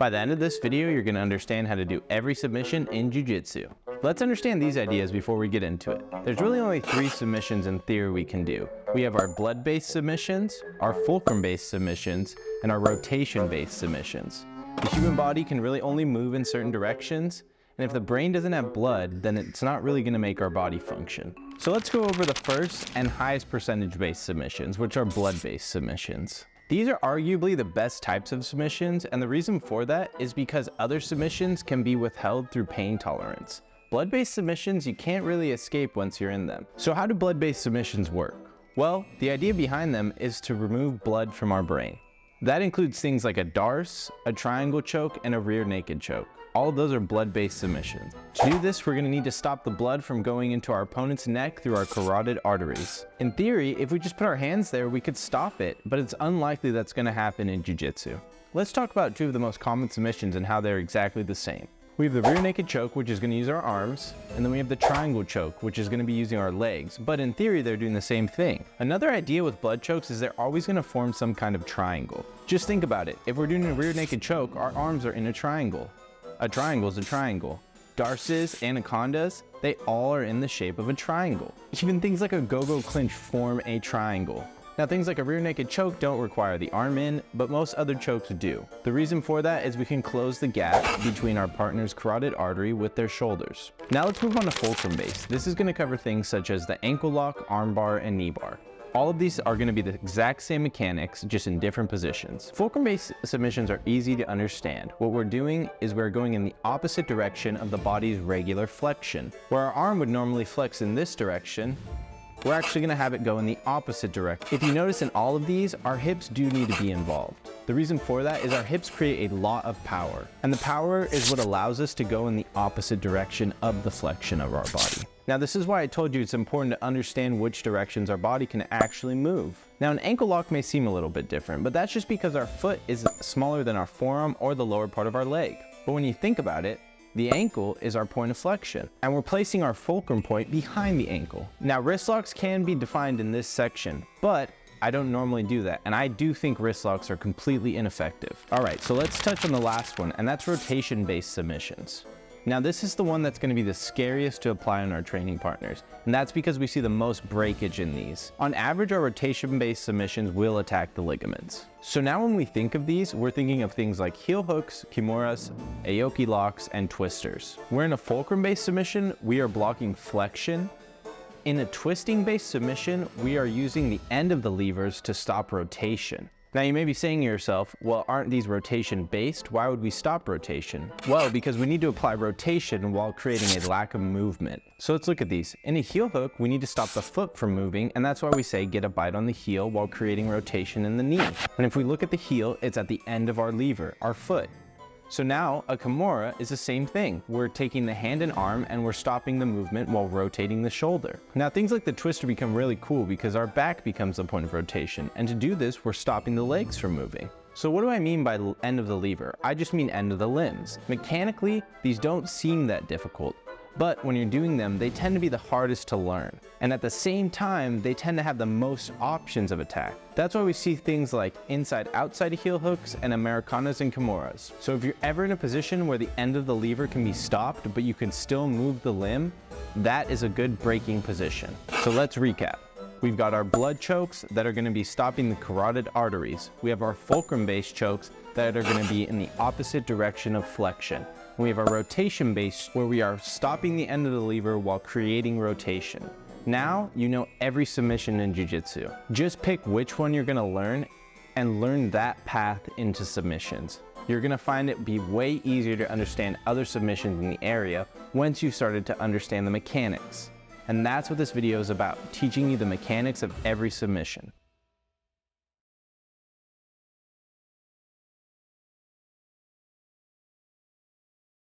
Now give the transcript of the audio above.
By the end of this video, you're going to understand how to do every submission in Jiu-Jitsu. Let's understand these ideas before we get into it. There's really only 3 submissions in theory we can do. We have our blood-based submissions, our fulcrum-based submissions, and our rotation-based submissions. The human body can really only move in certain directions, and if the brain doesn't have blood, then it's not really going to make our body function. So let's go over the first and highest percentage-based submissions, which are blood-based submissions. These are arguably the best types of submissions, and the reason for that is because other submissions can be withheld through pain tolerance. Blood-based submissions, you can't really escape once you're in them. So how do blood-based submissions work? Well, the idea behind them is to remove blood from our brain. That includes things like a darce, a triangle choke, and a rear naked choke. All of those are blood-based submissions. To do this, we're going to need to stop the blood from going into our opponent's neck through our carotid arteries. In theory, if we just put our hands there, we could stop it, but it's unlikely that's going to happen in Jiu-Jitsu. Let's talk about 2 of the most common submissions and how they're exactly the same. We have the rear naked choke, which is going to use our arms, and then we have the triangle choke, which is going to be using our legs, but in theory, they're doing the same thing. Another idea with blood chokes is they're always going to form some kind of triangle. Just think about it. If we're doing a rear naked choke, our arms are in a triangle. A triangle is a triangle. Darces, anacondas, they all are in the shape of a triangle. Even things like a go-go clinch form a triangle. Now things like a rear naked choke don't require the arm in, but most other chokes do. The reason for that is we can close the gap between our partner's carotid artery with their shoulders. Now let's move on to fulcrum base. This is going to cover things such as the ankle lock, arm bar, and knee bar. All of these are going to be the exact same mechanics, just in different positions. Fulcrum-based submissions are easy to understand. What we're doing is we're going in the opposite direction of the body's regular flexion. Where our arm would normally flex in this direction, we're actually going to have it go in the opposite direction. If you notice in all of these, our hips do need to be involved. The reason for that is our hips create a lot of power, and the power is what allows us to go in the opposite direction of the flexion of our body. Now this is why I told you it's important to understand which directions our body can actually move. Now an ankle lock may seem a little bit different, but that's just because our foot is smaller than our forearm or the lower part of our leg. But when you think about it, the ankle is our point of flexion, and we're placing our fulcrum point behind the ankle. Now wrist locks can be defined in this section, but I don't normally do that, and I do think wrist locks are completely ineffective. All right, so let's touch on the last one, and that's rotation-based submissions. Now this is the one that's going to be the scariest to apply on our training partners, and that's because we see the most breakage in these. On average, our rotation-based submissions will attack the ligaments. So now when we think of these, we're thinking of things like heel hooks, kimuras, aoki locks, and twisters. Where in a fulcrum-based submission, we are blocking flexion. In a twisting-based submission, we are using the end of the levers to stop rotation. Now you may be saying to yourself, well, aren't these rotation-based? Why would we stop rotation? Well, because we need to apply rotation while creating a lack of movement. So let's look at these. In a heel hook, we need to stop the foot from moving, and that's why we say get a bite on the heel while creating rotation in the knee. And if we look at the heel, it's at the end of our lever, our foot. So now a kimura is the same thing. We're taking the hand and arm and we're stopping the movement while rotating the shoulder. Now things like the twister become really cool because our back becomes the point of rotation. And to do this, we're stopping the legs from moving. So what do I mean by end of the lever? I just mean end of the limbs. Mechanically, these don't seem that difficult. But when you're doing them, they tend to be the hardest to learn. And at the same time, they tend to have the most options of attack. That's why we see things like inside-outside heel hooks and Americanas and kimuras. So if you're ever in a position where the end of the lever can be stopped, but you can still move the limb, that is a good breaking position. So let's recap. We've got our blood chokes that are going to be stopping the carotid arteries. We have our fulcrum-based chokes that are going to be in the opposite direction of flexion. We have our rotation base where we are stopping the end of the lever while creating rotation. Now you know every submission in Jiu-Jitsu. Just pick which one you're going to learn and learn that path into submissions. You're going to find it be way easier to understand other submissions in the area once you've started to understand the mechanics. And that's what this video is about, teaching you the mechanics of every submission.